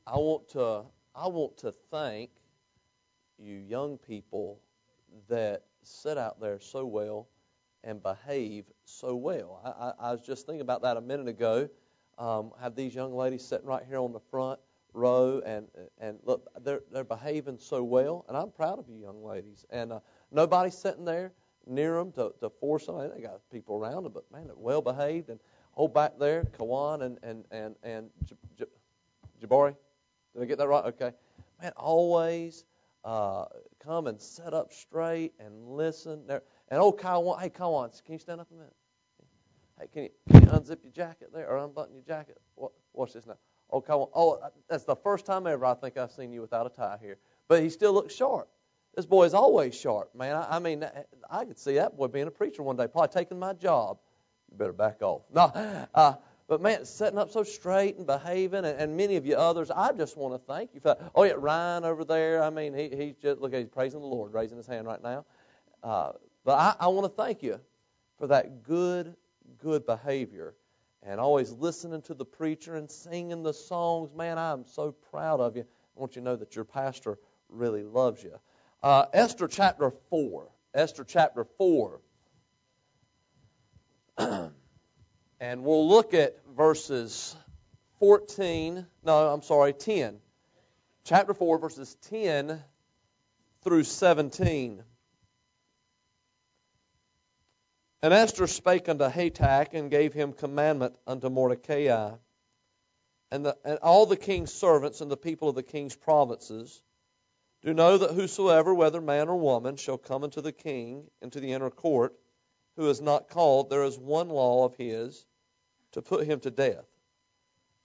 I want to thank you young people that sit out there so well and behave so well. I was just thinking about that a minute ago. Have these young ladies sitting right here on the front row, and look, they're behaving so well, and I'm proud of you young ladies. And nobody's sitting there near them to force them. They got people around them, but man, they're well behaved. And back there, Kawan and Jabari, did I get that right? Okay, man, always come and sit up straight and listen. And Kawan, hey Kawan, can you stand up a minute? Hey, can you unzip your jacket there or unbutton your jacket? Watch this now. Kawan, that's the first time ever I think I've seen you without a tie here. But he still looks sharp. This boy is always sharp, man. I mean, I could see that boy being a preacher one day, probably taking my job. You better back off. No, but man, setting up so straight and behaving, and many of you others, I just want to thank you for that. Oh yeah, Ryan over there. I mean, he's just he's praising the Lord, raising his hand right now. But I want to thank you for that good behavior, and always listening to the preacher and singing the songs. Man, I'm so proud of you. I want you to know that your pastor really loves you. Esther chapter 4. Esther chapter 4. And we'll look at verses 10. Chapter 4, verses 10 through 17. And Esther spake unto Hatach, and gave him commandment unto Mordecai, and all the king's servants and the people of the king's provinces, do know that whosoever, whether man or woman, shall come unto the king into the inner court, who is not called, there is one law of his, to put him to death,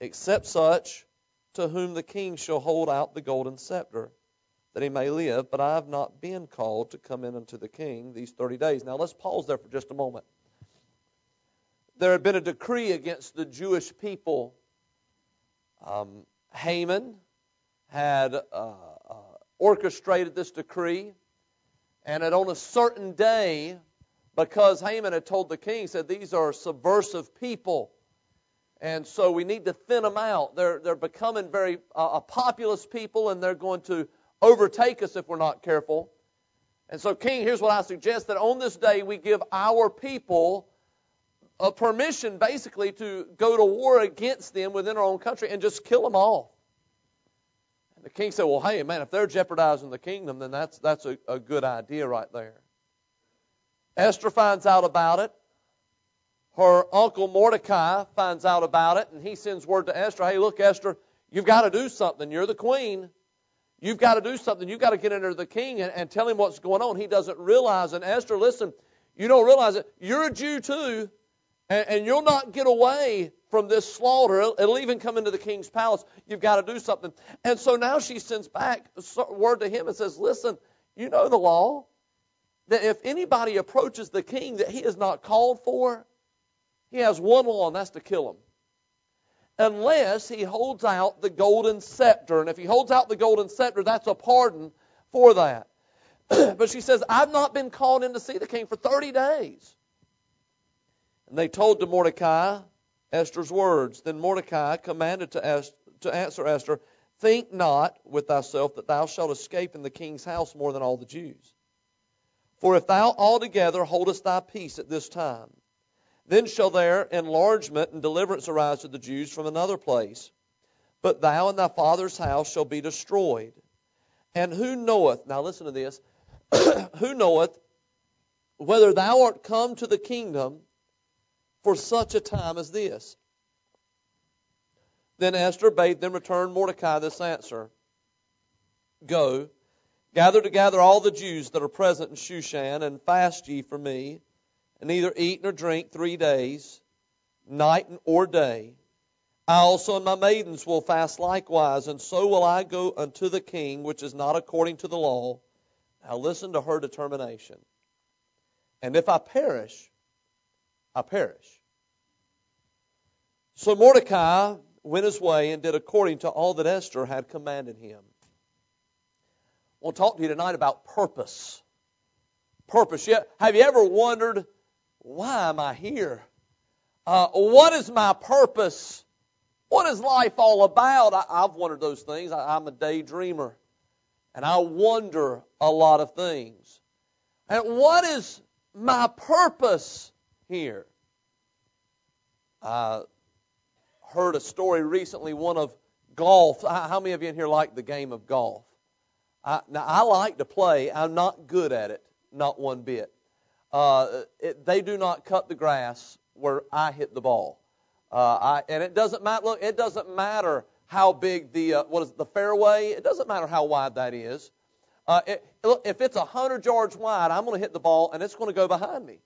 except such to whom the king shall hold out the golden scepter, that he may live. But I have not been called to come in unto the king these 30 days. Now let's pause there for just a moment. There had been a decree against the Jewish people. Haman had orchestrated this decree, and on a certain day, because Haman had told the king, said, these are subversive people, and so we need to thin them out. They're becoming very a populous people, and they're going to overtake us if we're not careful. And so, king, here's what I suggest, that on this day we give our people a permission, basically, to go to war against them within our own country and just kill them all. And the king said, well, hey, man, if they're jeopardizing the kingdom, then that's a good idea right there. Esther finds out about it. Her uncle Mordecai finds out about it, and he sends word to Esther, hey, look, Esther, you've got to do something. You're the queen. You've got to do something. You've got to get into the king and tell him what's going on. He doesn't realize. And Esther, listen, you don't realize it. You're a Jew too, and you'll not get away from this slaughter. It'll even come into the king's palace. You've got to do something. And so now she sends back word to him and says, listen, you know the law, that if anybody approaches the king that he is not called for, he has one law, and that's to kill him. Unless he holds out the golden scepter. And if he holds out the golden scepter, that's a pardon for that. But she says, I've not been called in to see the king for 30 days. And they told to Mordecai Esther's words. Then Mordecai commanded to answer Esther, think not with thyself that thou shalt escape in the king's house more than all the Jews. For if thou altogether holdest thy peace at this time, then shall there enlargement and deliverance arise to the Jews from another place. But thou and thy father's house shall be destroyed. And who knoweth, now listen to this, who knoweth whether thou art come to the kingdom for such a time as this? Then Esther bade them return Mordecai this answer. Go, gather together all the Jews that are present in Shushan, and fast ye for me, and neither eat nor drink 3 days, night or day. I also and my maidens will fast likewise, and so will I go unto the king, which is not according to the law. Now listen to her determination. And if I perish, I perish. So Mordecai went his way and did according to all that Esther had commanded him. I want to talk to you tonight about purpose. Purpose. Have you ever wondered, why am I here? What is my purpose What is life all about? I've wondered those things. I'm a daydreamer, and I wonder a lot of things. And what is my purpose here? I heard a story recently, one of golf. How many of you in here like the game of golf? Now, I like to play. I'm not good at it, not one bit. They do not cut the grass where I hit the ball. And it doesn't matter. Look, it doesn't matter how big the fairway. It doesn't matter how wide that is. Look, if it's 100 yards wide, I'm going to hit the ball, and it's going to go behind me.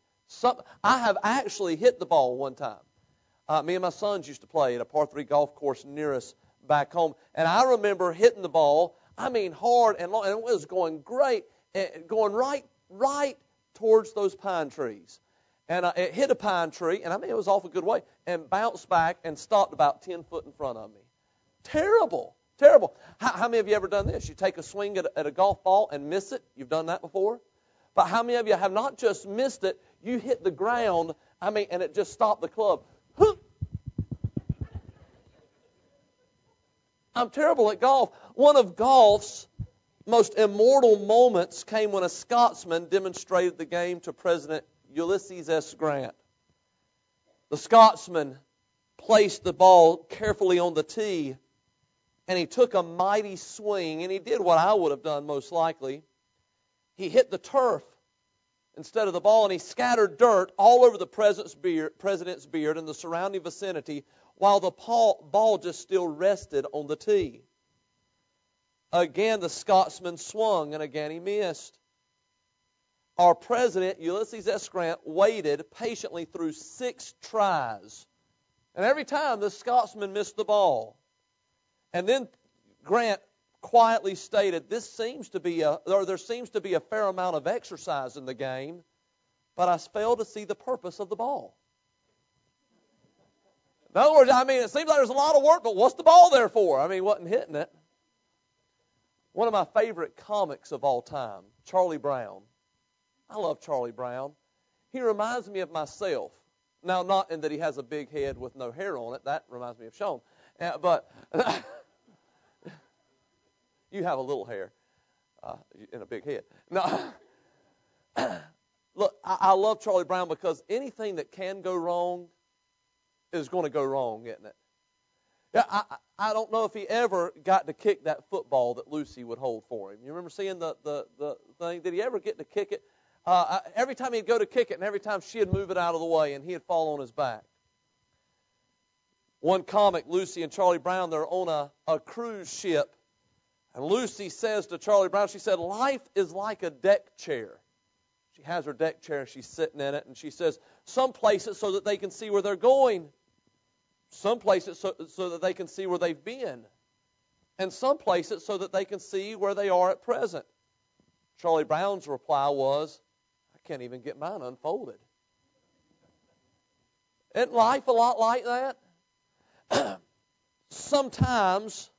I have actually hit the ball one time. Me and my sons used to play at a par 3 golf course near us back home, and I remember hitting the ball. I mean, hard and long, and it was going great, going right towards those pine trees. And it hit a pine tree, and I mean, it was off a good way, and bounced back and stopped about 10 foot in front of me. Terrible. How many of you ever done this? You take a swing at a golf ball and miss it. You've done that before? But how many of you have not just missed it, you hit the ground, and it just stopped the club. I'm terrible at golf. One of golf's most immortal moments came when a Scotsman demonstrated the game to President Ulysses S. Grant. The Scotsman placed the ball carefully on the tee, and he took a mighty swing, and he did what I would have done most likely. He hit the turf instead of the ball, and he scattered dirt all over the president's beard and the surrounding vicinity, while the ball just still rested on the tee. Again, the Scotsman swung, and again he missed. Our president, Ulysses S. Grant, waited patiently through 6 tries. And every time the Scotsman missed the ball. And then Grant quietly stated, there seems to be a fair amount of exercise in the game, but I fail to see the purpose of the ball. In other words, it seems like there's a lot of work, but what's the ball there for? Wasn't hitting it. One of my favorite comics of all time, Charlie Brown. I love Charlie Brown. He reminds me of myself. Now, not in that he has a big head with no hair on it. That reminds me of Sean. But you have a little hair and a big head. No. Look, I love Charlie Brown because anything that can go wrong is going to go wrong, isn't it? Yeah, I don't know if he ever got to kick that football that Lucy would hold for him. You remember seeing the thing? Did he ever get to kick it? Every time he'd go to kick it, and every time she'd move it out of the way, and he'd fall on his back. One comic, Lucy and Charlie Brown, they're on a cruise ship, and Lucy says to Charlie Brown, she said, life is like a deck chair. She has her deck chair, and she's sitting in it, and she says, some places so that they can see where they're going. Some places so that they can see where they've been. And some places so that they can see where they are at present. Charlie Brown's reply was, I can't even get mine unfolded. Isn't life a lot like that? Sometimes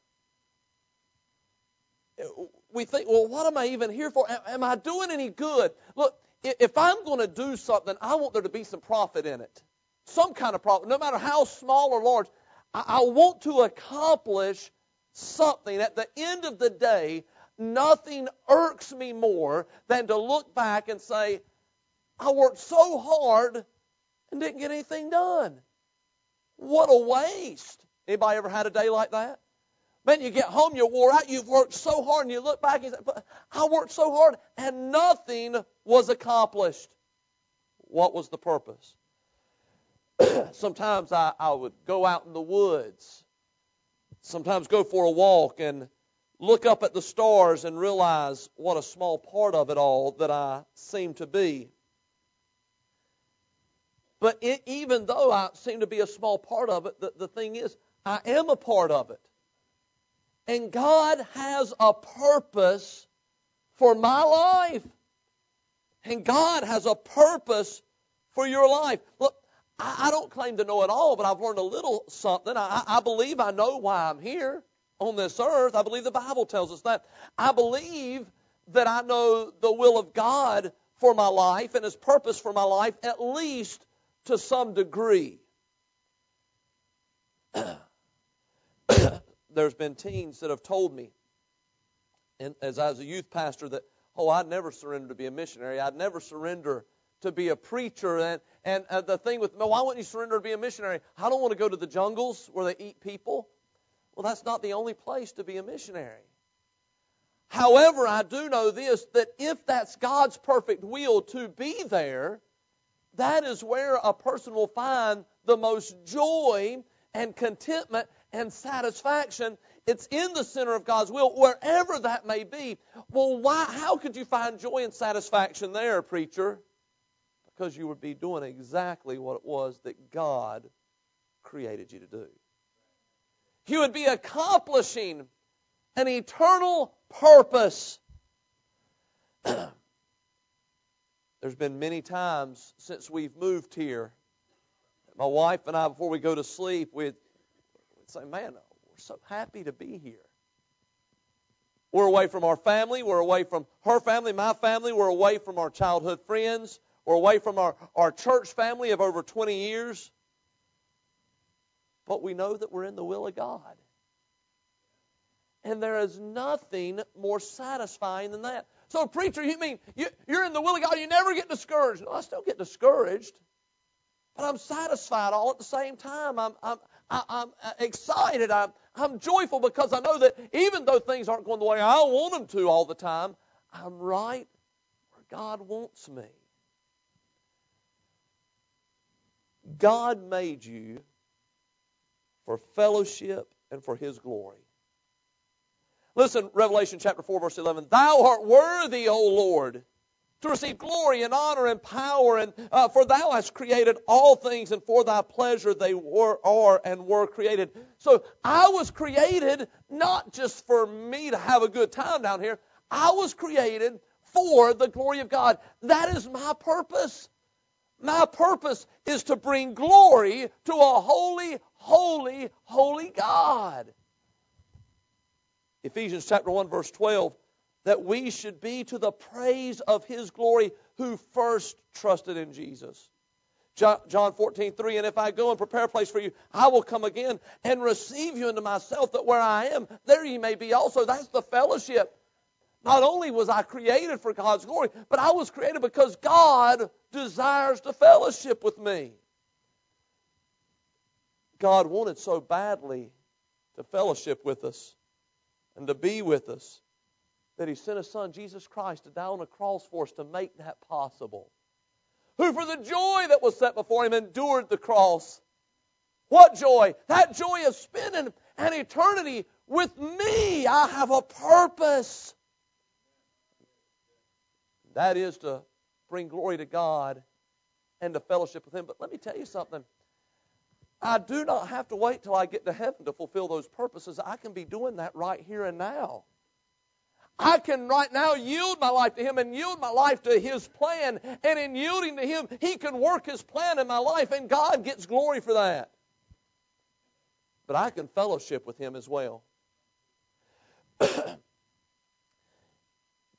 we think, well, what am I even here for? Am I doing any good? Look, if I'm going to do something, I want there to be some profit in it. Some kind of profit, no matter how small or large. I want to accomplish something. At the end of the day, nothing irks me more than to look back and say, I worked so hard and didn't get anything done. What a waste. Anybody ever had a day like that? Man, you get home, you're wore out, you've worked so hard, and you look back and say, I worked so hard, and nothing was accomplished. What was the purpose? Sometimes I would go out in the woods, sometimes go for a walk and look up at the stars and realize what a small part of it all that I seem to be. But even though I seem to be a small part of it, the thing is, I am a part of it. And God has a purpose for my life. And God has a purpose for your life. Look, I don't claim to know it all, but I've learned a little something. I believe I know why I'm here on this earth. I believe the Bible tells us that. I believe that I know the will of God for my life and His purpose for my life, at least to some degree. there's been teens that have told me, and as I was a youth pastor, that, I'd never surrender to be a missionary. I'd never surrender to be a preacher. And the thing with, why wouldn't you surrender to be a missionary? I don't want to go to the jungles where they eat people. Well, that's not the only place to be a missionary. However, I do know this, that if that's God's perfect will to be there, that is where a person will find the most joy and contentment and satisfaction. It's in the center of God's will, wherever that may be. Well, how could you find joy and satisfaction there, preacher? Because you would be doing exactly what it was that God created you to do. You would be accomplishing an eternal purpose. There's been many times since we've moved here, my wife and I, before we go to sleep, we'd say, man, we're so happy to be here. We're away from our family. We're away from her family, my family. We're away from our childhood friends. We're away from our church family of over 20 years. But we know that we're in the will of God. And there is nothing more satisfying than that. So, preacher, you mean you're in the will of God, you never get discouraged? No, I still get discouraged. But I'm satisfied all at the same time. I'm excited. I'm joyful because I know that even though things aren't going the way I want them to all the time, I'm right where God wants me. God made you for fellowship and for His glory. Listen, Revelation chapter 4, verse 11. Thou art worthy, O Lord, to receive glory and honor and power, and for Thou hast created all things, and for Thy pleasure they are and were created. So I was created not just for me to have a good time down here. I was created for the glory of God. That is my purpose. My purpose is to bring glory to a holy, holy, holy God. Ephesians chapter 1, verse 12, that we should be to the praise of His glory who first trusted in Jesus. John 14:3, and if I go and prepare a place for you, I will come again and receive you into myself, that where I am, there ye may be also. That's the fellowship. Not only was I created for God's glory, but I was created because God desires to fellowship with me. God wanted so badly to fellowship with us and to be with us that He sent His Son, Jesus Christ, to die on a cross for us to make that possible. Who for the joy that was set before Him endured the cross. What joy? That joy of spending an eternity with me. I have a purpose. That is to bring glory to God and to fellowship with Him. But let me tell you something. I do not have to wait till I get to heaven to fulfill those purposes. I can be doing that right here and now. I can right now yield my life to Him and yield my life to His plan. And in yielding to Him, He can work His plan in my life, and God gets glory for that. But I can fellowship with Him as well.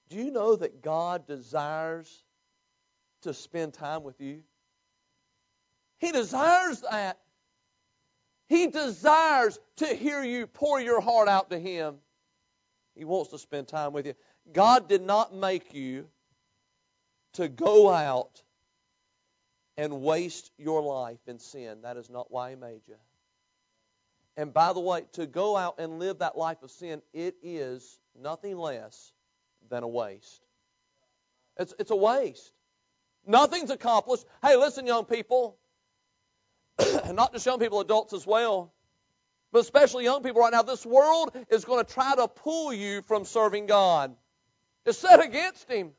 Do you know that God desires to spend time with you? He desires that. He desires to hear you pour your heart out to Him. He wants to spend time with you. God did not make you to go out and waste your life in sin. That is not why He made you. And by the way, to go out and live that life of sin, it is nothing less than a waste. It's a waste. Nothing's accomplished. Hey, listen, young people, and not just young people, adults as well, but especially young people right now, this world is going to try to pull you from serving God. It's set against Him.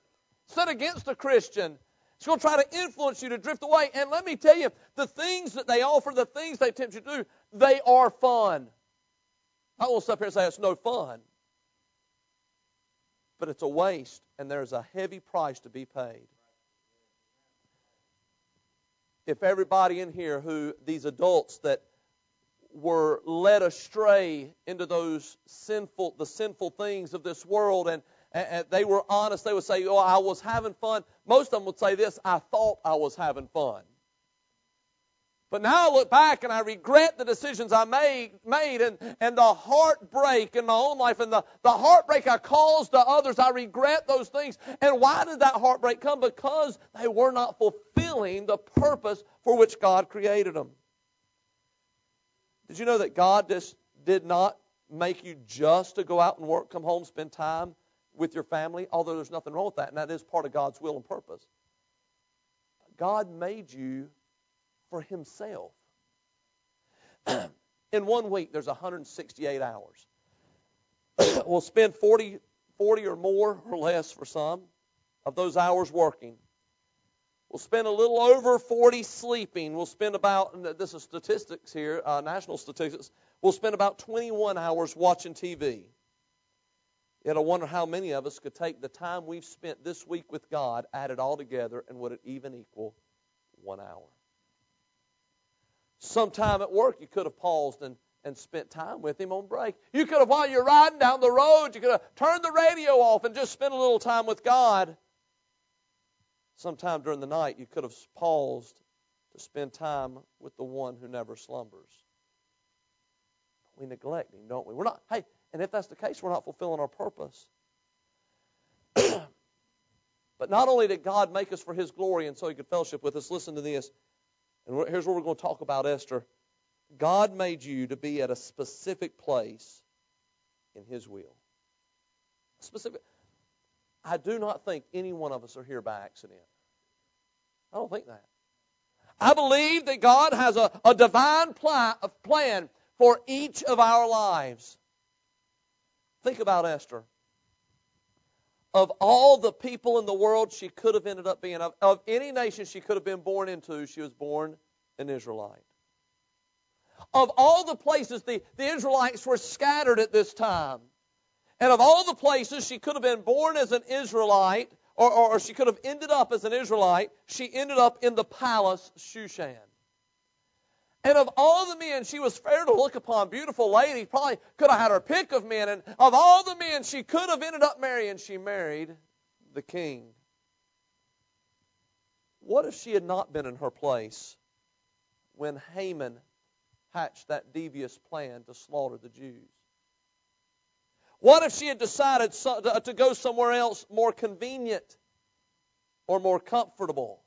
It's set against a Christian. It's going to try to influence you to drift away. And let me tell you, the things that they offer, the things they tempt you to do, they are fun. I won't sit up here and say it's no fun. But it's a waste, and there's a heavy price to be paid. If everybody in here these adults that were led astray into the sinful things of this world, and they were honest, they would say, oh, I was having fun. Most of them would say this, I thought I was having fun. But now I look back and I regret the decisions I made and the heartbreak in my own life and the heartbreak I caused to others. I regret those things. And why did that heartbreak come? Because they were not fulfilling the purpose for which God created them. Did you know that God just did not make you just to go out and work, come home, spend time with your family? Although there's nothing wrong with that, and that is part of God's will and purpose. God made you for Himself. In 1 week, there's 168 hours. We'll spend 40 or more or less for some of those hours working. We'll spend a little over 40 sleeping. We'll spend about, this is statistics here, national statistics, we'll spend about 21 hours watching TV. Yet I wonder how many of us could take the time we've spent this week with God, add it all together, and would it even equal 1 hour? Sometime at work, you could have paused and spent time with Him on break. You could have, while you're riding down the road, you could have turned the radio off and just spent a little time with God. Sometime during the night, you could have paused to spend time with the one who never slumbers. We neglect Him, don't we? We're not, hey, and if that's the case, we're not fulfilling our purpose. But not only did God make us for His glory and so He could fellowship with us, listen to this. And here's what we're going to talk about Esther. God made you to be at a specific place in His will. Specific. I do not think any one of us are here by accident. I don't think that. I believe that God has a divine plan for each of our lives. Think about Esther. Of all the people in the world she could have ended up being, of any nation she could have been born into, she was born an Israelite. Of all the places the Israelites were scattered at this time, and of all the places she could have been born as an Israelite, or she could have ended up as an Israelite, she ended up in the palace Shushan. And of all the men, she was fair to look upon, beautiful lady, probably could have had her pick of men. And of all the men she could have ended up marrying, she married the king. What if she had not been in her place when Haman hatched that devious plan to slaughter the Jews? What if she had decided to go somewhere else more convenient or more comfortable?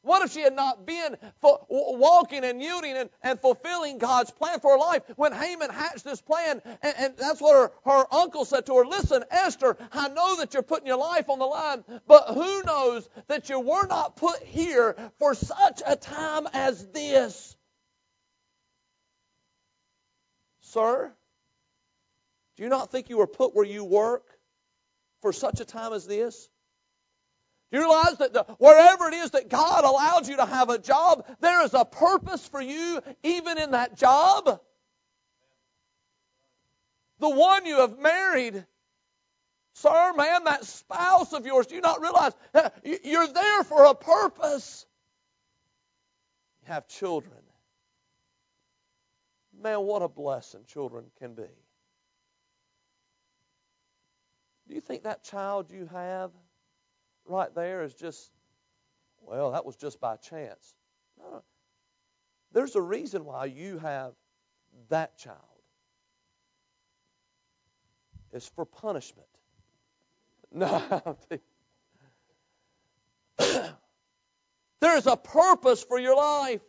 What if she had not been walking and yielding and fulfilling God's plan for her life when Haman hatched this plan? And that's what her uncle said to her. Listen, Esther, I know that you're putting your life on the line, but who knows that you were not put here for such a time as this? Sir, do you not think you were put where you work for such a time as this? Do you realize that wherever it is that God allowed you to have a job, there is a purpose for you even in that job? The one you have married, sir, man, that spouse of yours, do you not realize you're there for a purpose? You have children. Man, what a blessing children can be. Do you think that child you have right there is just, well, that was just by chance? No. There's a reason why you have that child. It's for punishment. No. There's a purpose for your life.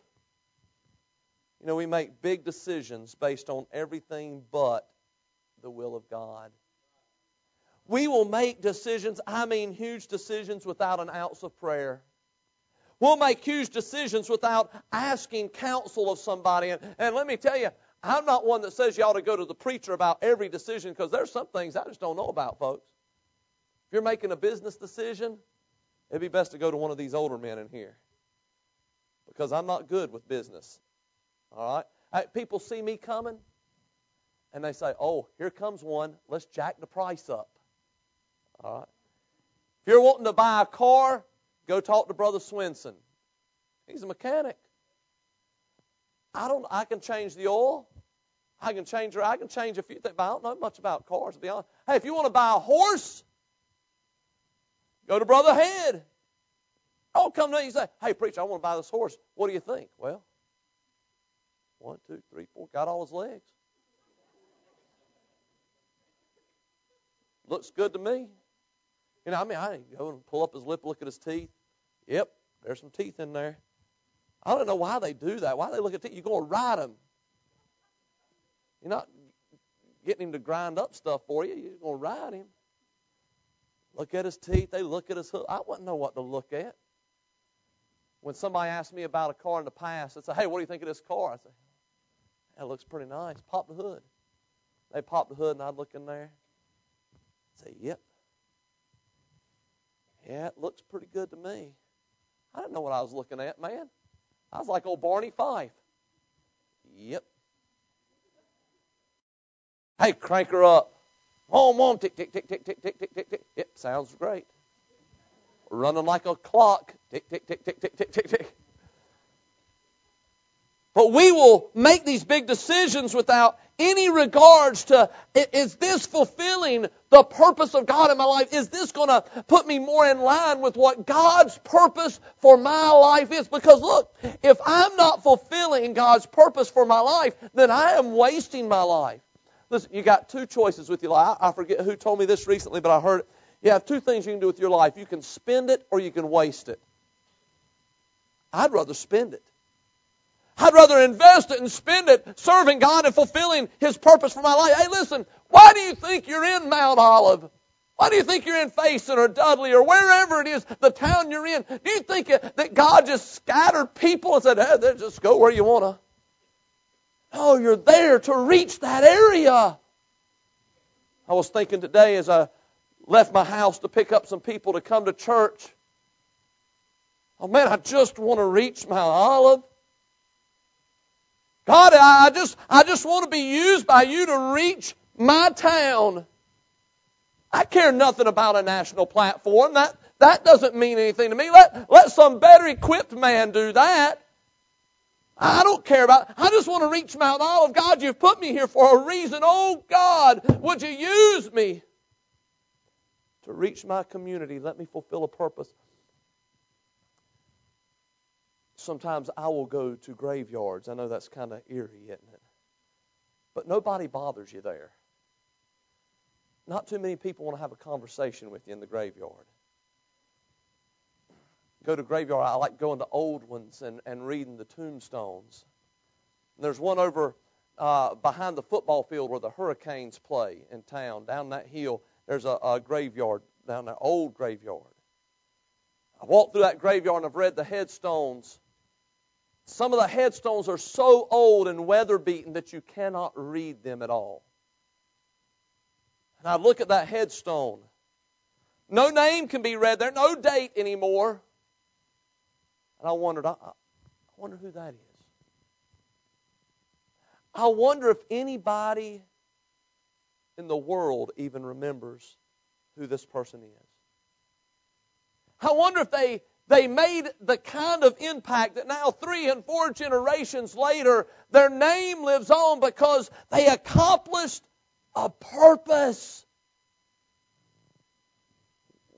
You know, we make big decisions based on everything but the will of God. We will make decisions, I mean huge decisions, without an ounce of prayer. We'll make huge decisions without asking counsel of somebody. And let me tell you, I'm not one that says you ought to go to the preacher about every decision, because there's some things I just don't know about, folks. If you're making a business decision, it'd be best to go to one of these older men in here, because I'm not good with business. All right? People see me coming, and they say, oh, here comes one. Let's jack the price up. All right. If you're wanting to buy a car, go talk to Brother Swenson. He's a mechanic. I can change the oil. I can change a few things, but I don't know much about cars, to be honest. Hey, if you want to buy a horse, go to Brother Head. Oh, come to me and say, hey, preacher, I want to buy this horse. What do you think? Well, 1, 2, 3, 4. Got all his legs. Looks good to me. You know, I mean, I go and pull up his lip, look at his teeth. Yep, there's some teeth in there. I don't know why they do that. Why they look at teeth? You're going to ride him. You're not getting him to grind up stuff for you. You're going to ride him. Look at his teeth. They look at his hood. I wouldn't know what to look at. When somebody asked me about a car in the past, they'd say, hey, what do you think of this car? I say, that looks pretty nice. Pop the hood. They pop the hood, and I'd look in there. I'd say, yep. Yeah, it looks pretty good to me. I didn't know what I was looking at, man. I was like old Barney Fife. Yep. Hey, crank her up. Mom, tick, tick, tick, tick, tick, tick, tick, tick, tick. Yep, sounds great. Running like a clock. Tick, tick, tick, tick, tick, tick, tick, tick. But we will make these big decisions without any regards to, is this fulfilling the purpose of God in my life? Is this going to put me more in line with what God's purpose for my life is? Because look, if I'm not fulfilling God's purpose for my life, then I am wasting my life. Listen, you got two choices with your life. I forget who told me this recently, but I heard it. You have two things you can do with your life. You can spend it or you can waste it. I'd rather spend it. I'd rather invest it and spend it serving God and fulfilling His purpose for my life. Hey, listen, why do you think you're in Mount Olive? Why do you think you're in Faison or Dudley or wherever it is, the town you're in? Do you think that God just scattered people and said, hey, just go where you want to? No, you're there to reach that area. I was thinking today as I left my house to pick up some people to come to church. Oh, man, I just want to reach Mount Olive. God, I just want to be used by you to reach my town. I care nothing about a national platform. That doesn't mean anything to me. Let some better equipped man do that. I don't care about it. I just want to reach Mount Olive. God, you've put me here for a reason. Oh, God, would you use me to reach my community? Let me fulfill a purpose. Sometimes I will go to graveyards. I know that's kind of eerie, isn't it? But nobody bothers you there. Not too many people want to have a conversation with you in the graveyard. Go to graveyard. I like going to old ones and reading the tombstones. And there's one over behind the football field where the Hurricanes play in town. Down that hill, there's a graveyard down there, old graveyard. I walked through that graveyard and I've read the headstones. Some of the headstones are so old and weather-beaten that you cannot read them at all. And I look at that headstone. No name can be read there, no date anymore. And I wondered, I wonder who that is. I wonder if anybody in the world even remembers who this person is. I wonder if they made the kind of impact that now 3 and 4 generations later, their name lives on because they accomplished a purpose.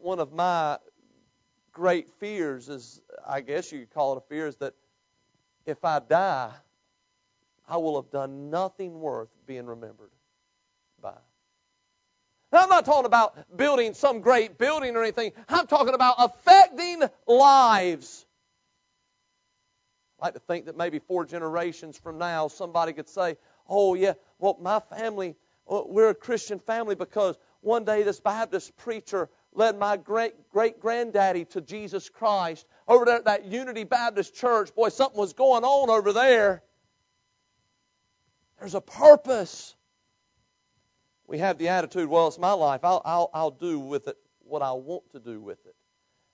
One of my great fears is, I guess you could call it a fear, is that if I die, I will have done nothing worth being remembered by. Now, I'm not talking about building some great building or anything. I'm talking about affecting lives. I like to think that maybe 4 generations from now, somebody could say, oh, yeah, well, my family, we're a Christian family because one day this Baptist preacher led my great-granddaddy to Jesus Christ. Over there at that Unity Baptist Church, boy, something was going on over there. There's a purpose. We have the attitude, well, it's my life. I'll do with it what I want to do with it.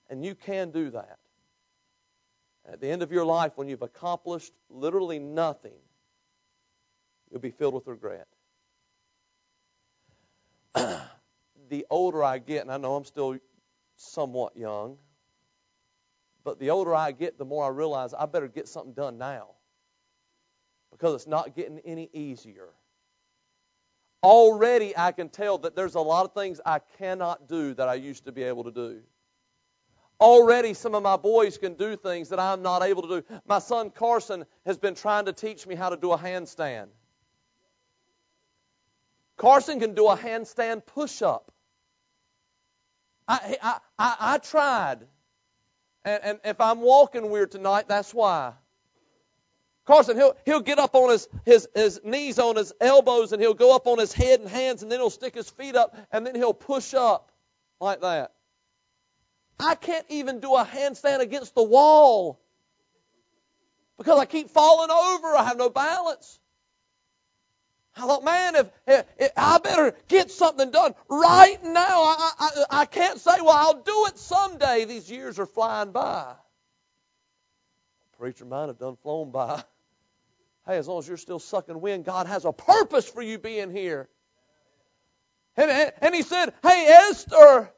And you can do that. At the end of your life, when you've accomplished literally nothing, you'll be filled with regret. The older I get, and I know I'm still somewhat young, but the older I get, the more I realize I better get something done now because it's not getting any easier. Already I can tell that there's a lot of things I cannot do that I used to be able to do. Already some of my boys can do things that I'm not able to do. My son Carson has been trying to teach me how to do a handstand. Carson can do a handstand push-up. I tried. And if I'm walking weird tonight, that's why. Carson, he'll get up on his knees on his elbows, and he'll go up on his head and hands, and then he'll stick his feet up, and then he'll push up like that. I can't even do a handstand against the wall because I keep falling over. I have no balance. I thought, man, if I better get something done right now. I can't say, well, I'll do it someday. These years are flying by. Preacher might have done flown by. Hey, as long as you're still sucking wind, God has a purpose for you being here. And he said, hey, Esther,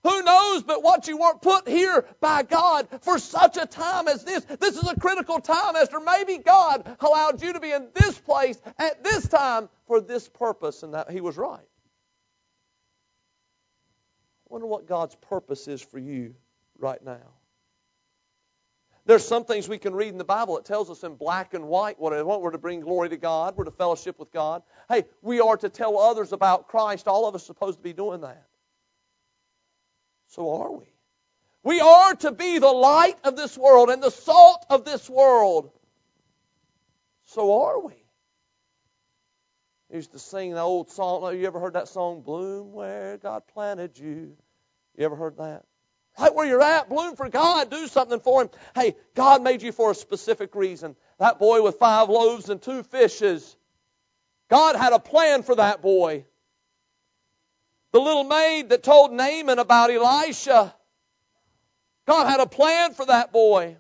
who knows but what you weren't put here by God for such a time as this. This is a critical time, Esther. Maybe God allowed you to be in this place at this time for this purpose. And that he was right. I wonder what God's purpose is for you right now. There's some things we can read in the Bible. It tells us in black and white what we're to bring glory to God. We're to fellowship with God. Hey, we are to tell others about Christ. All of us are supposed to be doing that. So are we. We are to be the light of this world and the salt of this world. So are we. I used to sing the old song. You ever heard that song, Bloom Where God Planted You? You ever heard that? Right where you're at, bloom for God, do something for Him. Hey, God made you for a specific reason. That boy with 5 loaves and 2 fishes, God had a plan for that boy. The little maid that told Naaman about Elisha, God had a plan for that boy.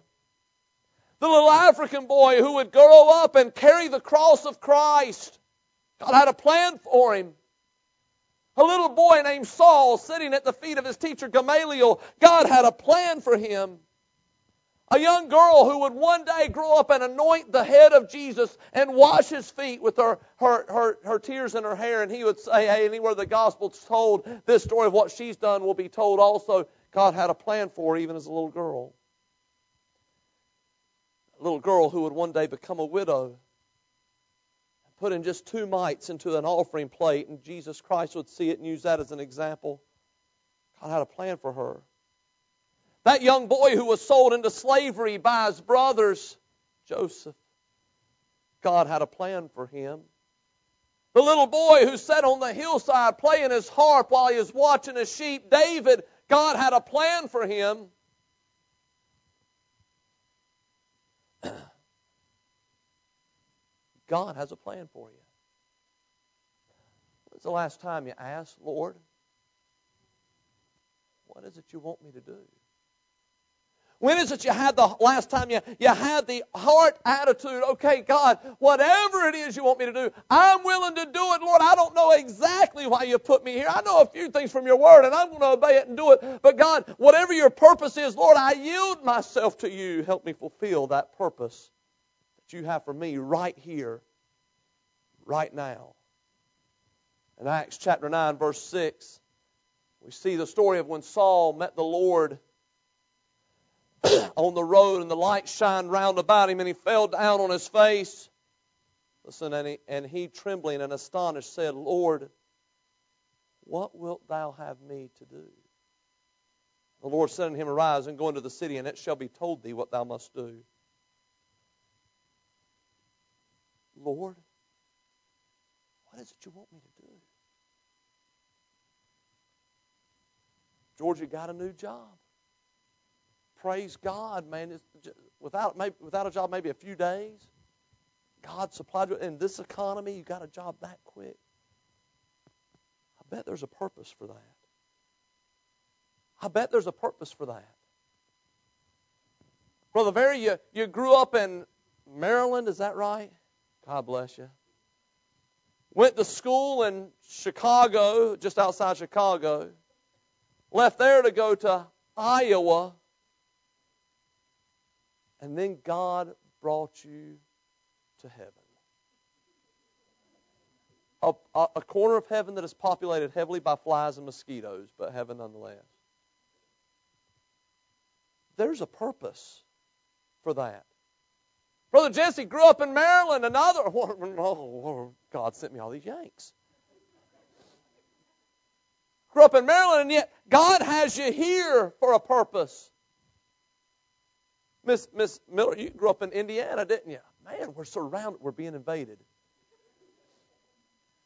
The little African boy who would grow up and carry the cross of Christ, God had a plan for him. A little boy named Saul sitting at the feet of his teacher Gamaliel, God had a plan for him. A young girl who would one day grow up and anoint the head of Jesus and wash His feet with her tears in her hair. And he would say, hey, anywhere the gospel's told, this story of what she's done will be told also. God had a plan for her even as a little girl. A little girl who would one day become a widow. Put in just 2 mites into an offering plate, and Jesus Christ would see it and use that as an example. God had a plan for her. That young boy who was sold into slavery by his brothers, Joseph, God had a plan for him. The little boy who sat on the hillside playing his harp while he was watching his sheep, David, God had a plan for him. God has a plan for you. When's the last time you asked, Lord, what is it you want me to do? When is it you had the last time you had the heart attitude, okay, God, whatever it is you want me to do, I'm willing to do it, Lord. I don't know exactly why you put me here. I know a few things from your word, and I'm going to obey it and do it. But God, whatever your purpose is, Lord, I yield myself to you. Help me fulfill that purpose that you have for me right here, right now. In Acts chapter 9, verse 6, we see the story of when Saul met the Lord on the road, and the light shined round about him, and he fell down on his face. Listen, and he trembling and astonished said, Lord, what wilt thou have me to do? The Lord said unto him, Arise and go into the city, and it shall be told thee what thou must do. Lord, what is it you want me to do? Georgia got a new job. Praise God, man. It's without a job, maybe a few days. God supplied you. In this economy, you got a job that quick. I bet there's a purpose for that. I bet there's a purpose for that. Brother Very, you grew up in Maryland, is that right? God bless you. Went to school in Chicago, just outside Chicago. Left there to go to Iowa. And then God brought you to heaven. A corner of heaven that is populated heavily by flies and mosquitoes, but heaven nonetheless. there's a purpose for that. Brother Jesse grew up in Maryland. God sent me all these Yanks. Grew up in Maryland, and yet God has you here for a purpose. Miss Miller, you grew up in Indiana, didn't you? Man, we're surrounded. We're being invaded.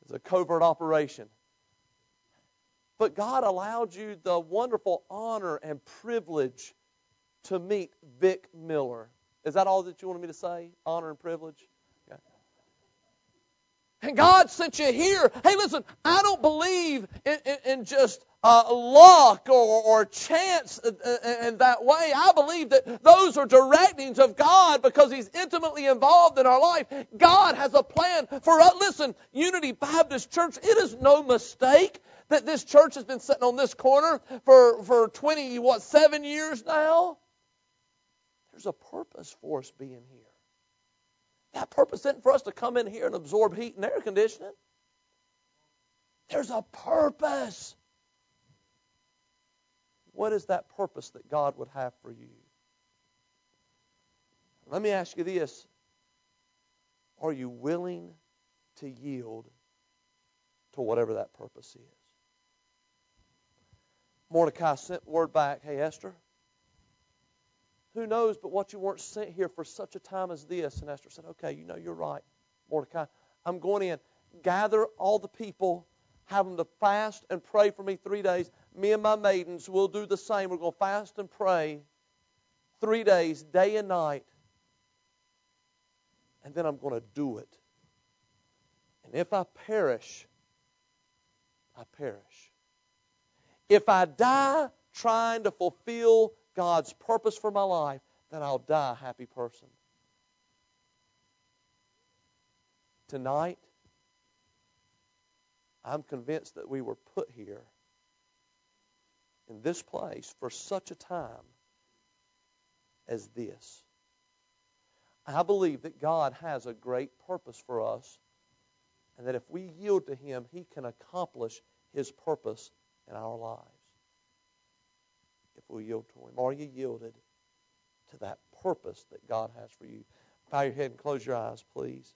It's a covert operation. But God allowed you the wonderful honor and privilege to meet Vic Miller. Is that all that you wanted me to say? Honor and privilege? Okay. And God sent you here. Hey, listen, I don't believe in just luck or chance in that way. I believe that those are directings of God because He's intimately involved in our life. God has a plan for us. Listen, Unity Baptist Church, it is no mistake that this church has been sitting on this corner for 7 years now. There's a purpose for us being here. That purpose isn't for us to come in here and absorb heat and air conditioning. There's a purpose. What is that purpose that God would have for you? Let me ask you this. Are you willing to yield to whatever that purpose is? Mordecai sent word back, hey, Esther, who knows but what you weren't sent here for such a time as this? And Esther said, okay, you're right, Mordecai. I'm going in. Gather all the people, have them to fast and pray for me 3 days. Me and my maidens will do the same. We're going to fast and pray 3 days, day and night. And then I'm going to do it. And if I perish, I perish. If I die trying to fulfill God's purpose for my life, then I'll die a happy person. Tonight, I'm convinced that we were put here in this place for such a time as this. I believe that God has a great purpose for us, and that if we yield to Him, He can accomplish His purpose in our lives. If we yield to Him. Are you yielded to that purpose that God has for you? Bow your head and close your eyes, please.